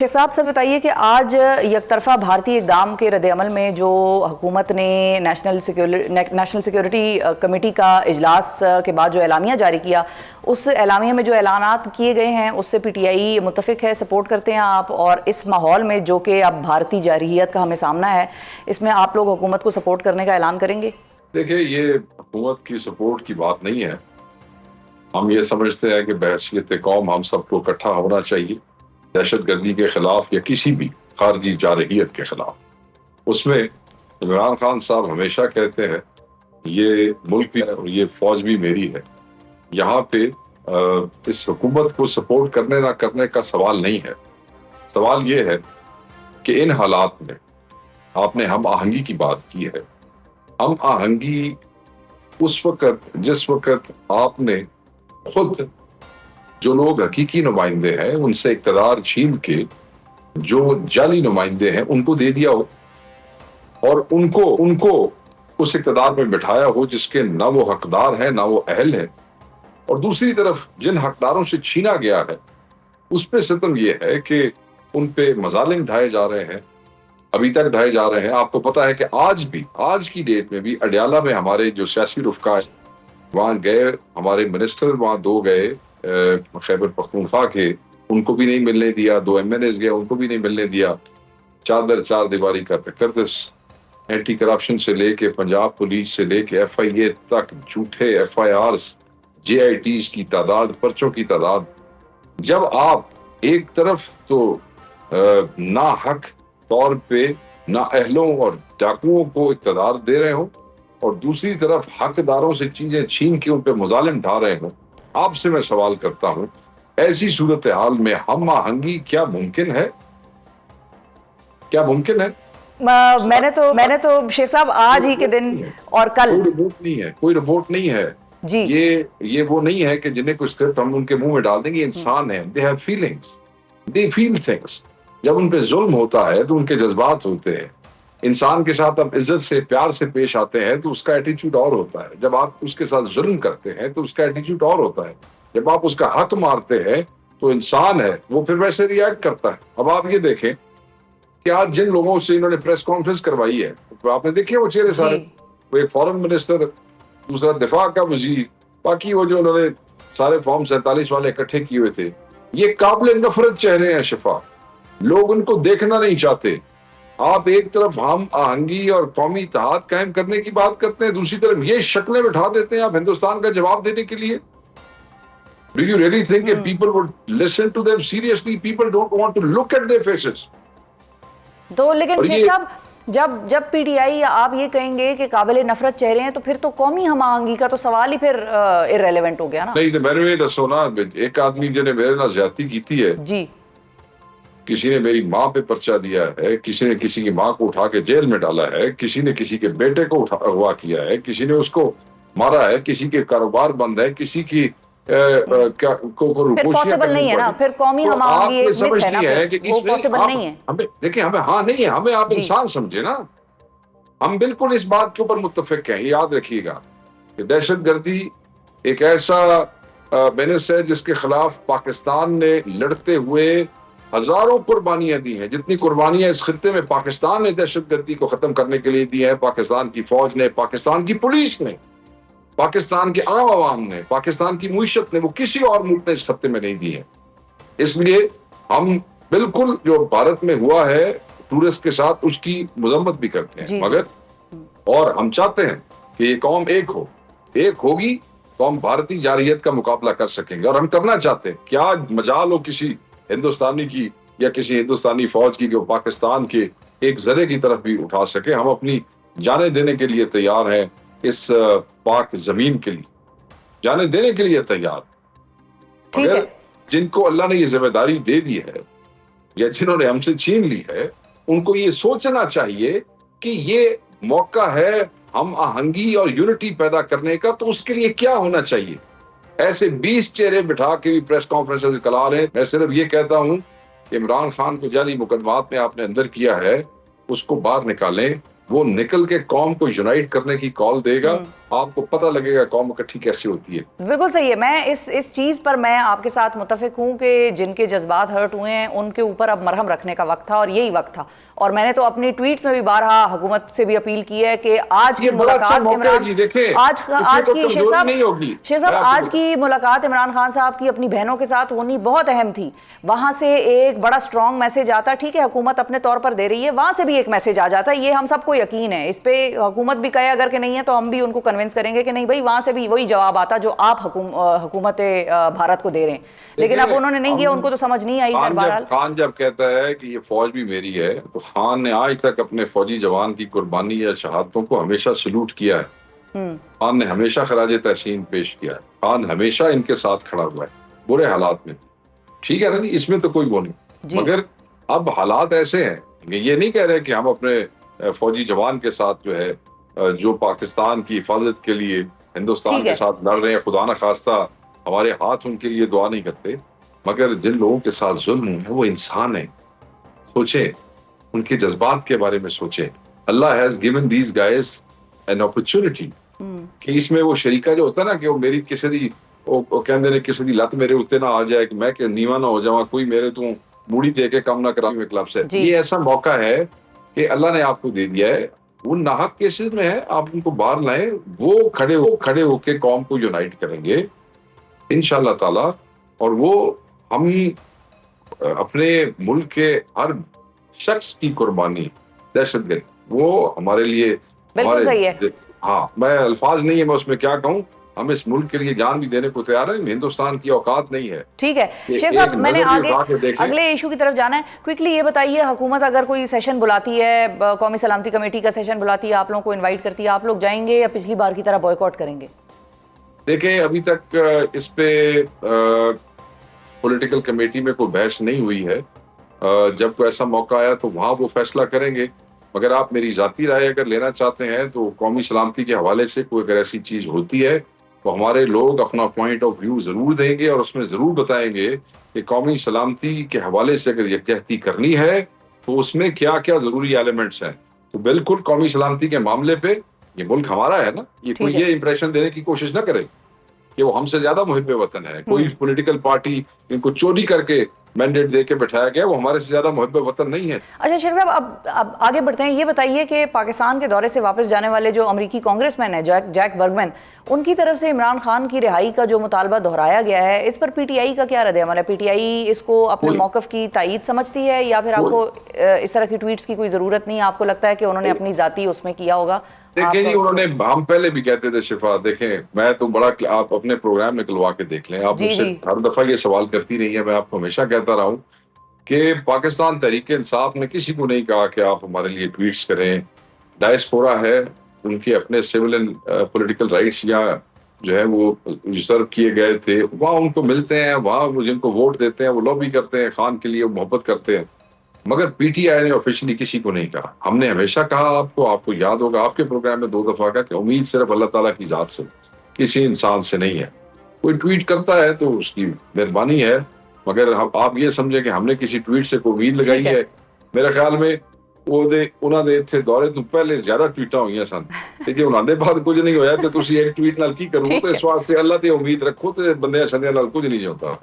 शेख साहब सर बताइए कि आज यकतरफा भारतीय इक़दाम के रद्द-ए-अमल में जो हुकूमत ने नेशनल सिक्योरिटी कमेटी का इजलास के बाद जो एलामिया जारी किया, उस एलामिया में जो ऐलानात किए गए हैं उससे पीटीआई मुत्तफिक है, सपोर्ट करते हैं आप? और इस माहौल में जो कि अब भारतीय जारहियत का हमें सामना है, इसमें आप लोग हुकूमत को सपोर्ट करने का ऐलान करेंगे? देखिए, ये हुकूमत की सपोर्ट की बात नहीं है। हम ये समझते हैं कि बहैसियत कौम हम सबको इकट्ठा होना चाहिए दहशतगर्दी के खिलाफ या किसी भी खारजी जारहियत के खिलाफ। उसमें इमरान खान साहब हमेशा कहते हैं ये मुल्क भी है और ये फौज भी मेरी है। यहाँ पे इस हुकूमत को सपोर्ट करने ना करने का सवाल नहीं है। सवाल ये है कि इन हालात में आपने हम आहंगी की बात की है। हम आहंगी उस वक्त जिस वक्त आपने खुद जो लोग हकीकी नुमाइंदे हैं उनसे इक़्तिदार छीन के जो जाली नुमाइंदे हैं उनको दे दिया हो और उनको उस इक़्तिदार में बिठाया हो जिसके ना वो हकदार है ना वो अहल है। और दूसरी तरफ जिन हकदारों से छीना गया है उस पे सितम ये है कि उन पे मजालिम ढाए जा रहे हैं, अभी तक ढाए जा रहे हैं। आपको पता है कि आज की डेट में भी अडयाला में हमारे जो सियासी रुफ़का है वहाँ गए, हमारे मिनिस्टर वहाँ 2 गए खैबर पख्तूनख्वा के, उनको भी नहीं मिलने दिया। 2 MNAs गए, उनको भी नहीं मिलने दिया। चार दीवारी का तकद्दुस, एंटी करप्शन से लेके पंजाब पुलिस से लेके FIA तक, झूठे FIRs, JITs की तादाद, पर्चों की तादाद। जब आप एक तरफ तो ना हक तौर पे ना अहलों और डाकुओं को इक़्तिदार दे रहे हो और दूसरी तरफ हकदारों से चीजें छीन के उन पे मुजालिम ढा रहे हो, आपसे मैं सवाल करता हूं, ऐसी सूरत हाल में हम आहंगी क्या मुमकिन है? क्या मुमकिन है? मैंने तो शेख साहब आज ही के दिन और कल कोई रिपोर्ट नहीं है जी। ये वो नहीं है कि जिन्हें कोई स्क्रिप्ट हम उनके मुंह में डाल देंगे। इंसान है, they have feelings, they feel things. जब उन पे जुल्म होता है तो उनके जज्बात होते हैं। इंसान के साथ आप इज्जत से प्यार से पेश आते हैं तो उसका एटीट्यूड और होता है। जब आप उसके साथ जुल्म करते हैं तो उसका एटीट्यूड और होता है। जब आप उसका हक मारते हैं तो इंसान है वो फिर वैसे रिएक्ट करता है। अब आप ये देखें कि आज जिन लोगों से इन्होंने प्रेस कॉन्फ्रेंस करवाई है, तो आपने देखे वो चेहरे सारे, वो एक फॉरेन मिनिस्टर, दूसरा दिफा का वजीर, बाकी वो जो उन्होंने सारे फॉर्म 47 वाले इकट्ठे किए हुए थे, ये काबिल नफरत चेहरे हैं। शिफा, लोग उनको देखना नहीं चाहते। आप एक तरफ हम आहंगी और कौमी इत्तेहाद कायम करने की बात करते हैं, दूसरी तरफ ये शक्लें बिठा देते हैं आप हिंदुस्तान का जवाब देने के लिए। Do you really think that people would listen to them seriously? People don't want to look at their faces. तो लेकिन शेख साहब, जब पीटीआई आप ये कहेंगे कि काबिल नफरत चेहरे हैं तो फिर तो कौमी हम आहंगी का तो सवाल ही फिर इररेलेवेंट हो गया ना। नहीं तो मैंने ये दसो ना, एक आदमी जिन्हें मेरे नाल ज्यादती की है जी, किसी ने मेरी माँ पे पर्चा दिया है, किसी ने किसी की माँ को उठा के जेल में डाला है, किसी ने किसी के बेटे को अगवा किया है, किसी ने उसको मारा है, किसी के कारोबार बंद है, किसी की पॉसिबल नहीं है ना। फिर कौमी हम आहंगी एक मिथ है ना, वो पॉसिबल नहीं है। हमें देखिए, हमें हाँ नहीं है, हमें आप इंसान समझे ना। हम बिल्कुल इस बात के ऊपर मुत्तफिक हैं। याद रखिएगा कि दहशतगर्दी एक ऐसा मेनेस है जिसके खिलाफ पाकिस्तान ने लड़ते हुए हजारों कुर्बानियां दी हैं। जितनी कुर्बानियां इस खित्ते में पाकिस्तान ने दहशतगर्दी को खत्म करने के लिए दी है, पाकिस्तान की फौज ने, पाकिस्तान की पुलिस ने, पाकिस्तान के आम आवाम ने, पाकिस्तान की मुईशत ने, वो किसी और मुल्क ने इस खत्ते में नहीं दी है। इसलिए हम बिल्कुल जो भारत में हुआ है टूरिस्ट के साथ उसकी मजम्मत भी करते हैं, मगर और हम चाहते हैं कि ये कौम एक होगी तो हम भारतीय जारहियत का मुकाबला कर सकेंगे। और हम करना चाहते हैं। क्या मजाल हो किसी हिंदुस्तानी की या किसी हिंदुस्तानी फौज की जो पाकिस्तान के एक जरे की तरफ भी उठा सके। हम अपनी जाने देने के लिए तैयार हैं, इस पाक जमीन के लिए जाने देने के लिए तैयार। अगर जिनको अल्लाह ने ये जिम्मेदारी दे दी है या जिन्होंने हमसे छीन ली है, उनको ये सोचना चाहिए कि ये मौका है हम आहंगी और यूनिटी पैदा करने का। तो उसके लिए क्या होना चाहिए? ऐसे 20 चेहरे बिठा के भी प्रेस कॉन्फ्रेंसेस करा रहे हैं। मैं सिर्फ ये कहता हूं कि इमरान खान को जाली मुकदमात में आपने अंदर किया है, उसको बाहर निकालें। वो निकल के कौम को यूनाइट करने की कॉल देगा आपको पता लगेगा कौम इकट्ठी कैसे होती है। बिल्कुल सही है। मैं इस चीज़ पर मैं आपके साथ मुत्तफिक हूँ कि जिनके जज्बात हर्ट हुए हैं उनके ऊपर अब मरहम रखने का वक्त था और यही वक्त था। और मैंने तो अपनी ट्वीट्स में भी बारहा हुकूमत से भी अपील की है कि आज ये की बड़ा अच्छा मुलाकात मौका है जी, देखें आज इसमें आज कोई की कमजोरी नहीं होगी। शेख साहब आज की मुलाकात इमरान खान साहब की अपनी बहनों के साथ होनी बहुत अहम थी। वहां से एक बड़ा स्ट्रॉन्ग मैसेज आता, ठीक है हुकूमत अपने तौर पर दे रही है, वहां से भी एक मैसेज आ जाता है, ये हम सबको यकीन है। इस पे हुकूमत भी कहे अगर कि नहीं है तो हम भी उनको कन्विंस करेंगे कि नहीं भाई, वहां से भी वही जवाब आता जो आप हुकूमत भारत को दे रहे हैं। लेकिन अब उन्होंने नहीं किया, उनको तो समझ नहीं आई। बहरहाल खान जब कहता है कि ये फौज भी मेरी है, तो खान ने आज तक अपने फौजी जवान की कुर्बानी या शहादतों को हमेशा सलूट किया है। खान ने हमेशा खराज तहसीन पेश किया है। खान हमेशा इनके साथ खड़ा हुआ है बुरे हालात में। ठीक है ना जी, इसमें तो कोई वो नहीं। मगर अब हालात ऐसे हैं, ये नहीं कह रहे कि हम अपने फौजी जवान के साथ जो है जो पाकिस्तान की हिफाजत के लिए हिंदुस्तान के साथ लड़ रहे हैं, खुदा न खास्ता हमारे हाथ उनके लिए दुआ नहीं करते। मगर जिन लोगों के साथ जुल्म है वो इंसान है। सोचे, उनके जज्बात के बारे में सोचे। Allah has given these guys an opportunity कि इसमें वो शरीका जो होता है ना कि वो मेरी किसी दी वो कहते ने किसी दी लत मेरे उत्ते ना आ जाए कि मैं कि नीवा ना हो जावा, कोई मेरे तो मूड़ी दे के कम ना करा क्लब से। ये ऐसा मौका है कि अल्लाह ने आपको दे दिया है। वो नाहक केसेस में है, आप उनको बाहर लाएं, वो खड़े होके कौम को यूनाइट करेंगे इंशाअल्लाह ताला। और वो हम अपने मुल्क के हर शख्स की कुर्बानी, दहशतगर्द, वो हमारे लिए बिल्कुल सही है। हाँ, मैं अल्फाज नहीं है मैं उसमें क्या कहूँ। हम इस मुल्क के लिए जान भी देने को तैयार है। हिंदुस्तान की औकात नहीं है। ठीक है शेख साहब, मैंने आगे अगले इशू की तरफ जाना है। क्विकली ये बताइए, हुकूमत अगर कोई सेशन बुलाती है, कौमी सलामती कमेटी का सेशन बुलाती है, आप लोगों को इनवाइट करती है, आप लोग जाएंगे या पिछली बार की तरह बॉयकॉट करेंगे? देखें, अभी तक इस पे पॉलिटिकल कमेटी में कोई बहस नहीं हुई है। जब कोई ऐसा मौका आया तो वहां वो फैसला करेंगे। मगर आप मेरी जाती राय अगर लेना चाहते हैं तो कौमी सलामती के हवाले से कोई अगर ऐसी चीज होती है तो हमारे लोग अपना पॉइंट ऑफ व्यू जरूर देंगे और उसमें जरूर बताएंगे कि कौमी सलामती के हवाले से अगर यकजहती करनी है तो उसमें क्या क्या जरूरी एलिमेंट्स हैं। तो बिल्कुल कौमी सलामती के मामले पे ये मुल्क हमारा है ना, ये कोई ये इंप्रेशन देने की कोशिश ना करे कि वो हमसे ज्यादा मुहिब्बे वतन है। कोई पॉलिटिकल पार्टी इनको चोरी करके मैंडेट दे के बैठाया गया, वो हमारे से ज्यादा मुहिब्बे वतन नहीं है। अच्छा शेख साहब, अब आगे बढ़ते हैं। ये बताइए कि पाकिस्तान के दौरे से वापस जाने वाले जो अमेरिकी कांग्रेसमैन है जैक बर्गमैन, उनकी तरफ से इमरान खान की रिहाई का जो मुतालबा दोहराया गया है, इस पर पीटीआई का क्या रद्द-ए-अमल है? पीटीआई इसको अपने मौकफ की तायीद समझती है या फिर आपको इस तरह की ट्वीट्स की कोई जरूरत नहीं है? आपको लगता है कि उन्होंने अपनी जाती उसमें किया होगा? देखें जी, उन्होंने, हम पहले भी कहते थे शिफा, देखें मैं तो बड़ा, आप अपने प्रोग्राम निकलवा के देख लें, आप मुझसे हर दफा ये सवाल करती रही है, मैं आपको हमेशा कहता रहा हूँ कि पाकिस्तान तहरीक इंसाफ ने किसी को नहीं कहा कि आप हमारे लिए ट्वीट्स करें। डायस्पोरा है, उनके अपने सिविल एंड पॉलिटिकल राइट्स या जो है वो रिजर्व किए गए थे, वहाँ उनको मिलते हैं, वहाँ जिनको वोट देते हैं वो लॉबी करते हैं, खान के लिए मोहब्बत करते हैं। मगर पीटीआई ने ऑफिशियली किसी को नहीं कहा। हमने हमेशा कहा, आपको याद होगा आपके प्रोग्राम में 2 दफा का, कि उम्मीद सिर्फ अल्लाह ताला की जात से, किसी इंसान से नहीं है। कोई ट्वीट करता है तो उसकी मेहरबानी है, मगर आप ये समझे कि हमने किसी ट्वीट से कोई उम्मीद लगाई है। मेरे ख्याल में उन्होंने इतने दौरे तो पहले ज्यादा ट्वीटा हुई सन, लेकिन उन्होंने बाद कुछ नहीं होया कि तुसी एक ट्वीट नाल की करो। तो इस वास्ते अल्लाह ते उम्मीद रखो तो बंदे शंदे नाल कुछ नहीं होता।